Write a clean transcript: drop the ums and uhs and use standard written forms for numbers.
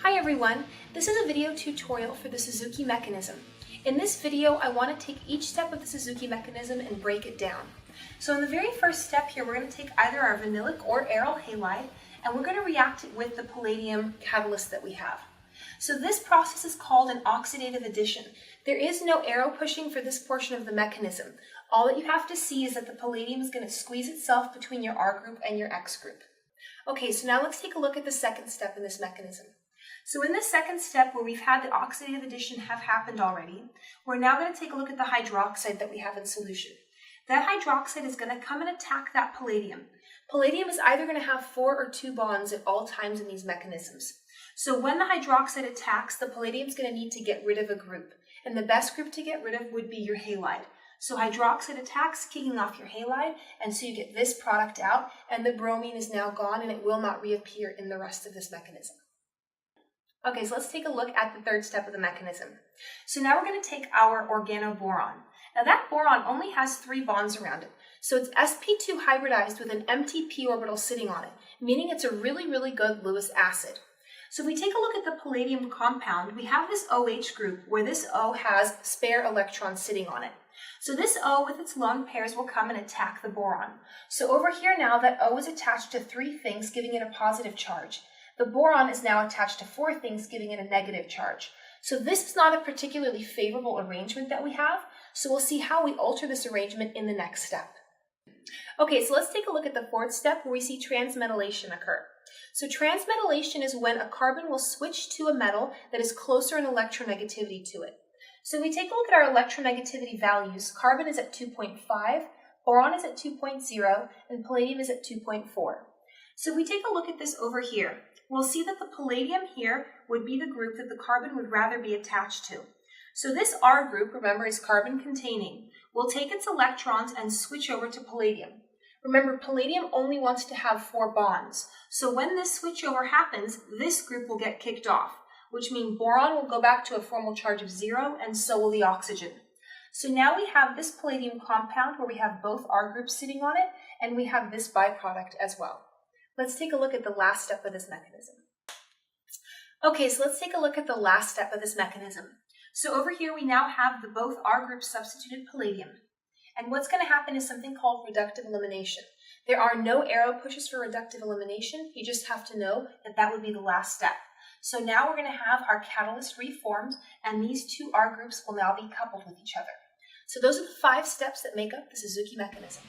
Hi everyone, this is a video tutorial for the Suzuki mechanism. In this video, I want to take each step of the Suzuki mechanism and break it down. So in the very first step here, we're going to take either our vanillic or aryl halide, and we're going to react it with the palladium catalyst that we have. So this process is called an oxidative addition. There is no arrow pushing for this portion of the mechanism. All that you have to see is that the palladium is going to squeeze itself between your R group and your X group. Okay, so now let's take a look at the second step in this mechanism. So in the second step, where we've had the oxidative addition have happened already, we're now going to take a look at the hydroxide that we have in solution. That hydroxide is going to come and attack that palladium. Palladium is either going to have 4 or 2 bonds at all times in these mechanisms. So when the hydroxide attacks, the palladium is going to need to get rid of a group. And the best group to get rid of would be your halide. So hydroxide attacks, kicking off your halide, and so you get this product out, and the bromine is now gone and it will not reappear in the rest of this mechanism. Okay, so let's take a look at the third step of the mechanism. So now we're going to take our organoboron. Now that boron only has 3 bonds around it. So it's sp2 hybridized with an empty p orbital sitting on it, meaning it's a really good Lewis acid. So if we take a look at the palladium compound, we have this OH group where this O has spare electrons sitting on it. So this O with its lone pairs will come and attack the boron. So over here now that O is attached to 3 things, giving it a positive charge. The boron is now attached to 4 things, giving it a negative charge. So this is not a particularly favorable arrangement that we have, so we'll see how we alter this arrangement in the next step. Okay, so let's take a look at the fourth step where we see transmetallation occur. So transmetallation is when a carbon will switch to a metal that is closer in electronegativity to it. So if we take a look at our electronegativity values, carbon is at 2.5, boron is at 2.0, and palladium is at 2.4. So if we take a look at this over here, we'll see that the palladium here would be the group that the carbon would rather be attached to. So this R group, remember, is carbon containing. Will take its electrons and switch over to palladium. Remember, palladium only wants to have 4 bonds. So when this switchover happens, this group will get kicked off, which means boron will go back to a formal charge of 0, and so will the oxygen. So now we have this palladium compound where we have both R groups sitting on it, and we have this byproduct as well. Let's take a look at the last step of this mechanism. Okay, so let's take a look at the last step of this mechanism. So over here we now have the both R group substituted palladium. And what's going to happen is something called reductive elimination. There are no arrow pushes for reductive elimination. You just have to know that that would be the last step. So now we're going to have our catalyst reformed, and these 2 R groups will now be coupled with each other. So those are the 5 steps that make up the Suzuki mechanism.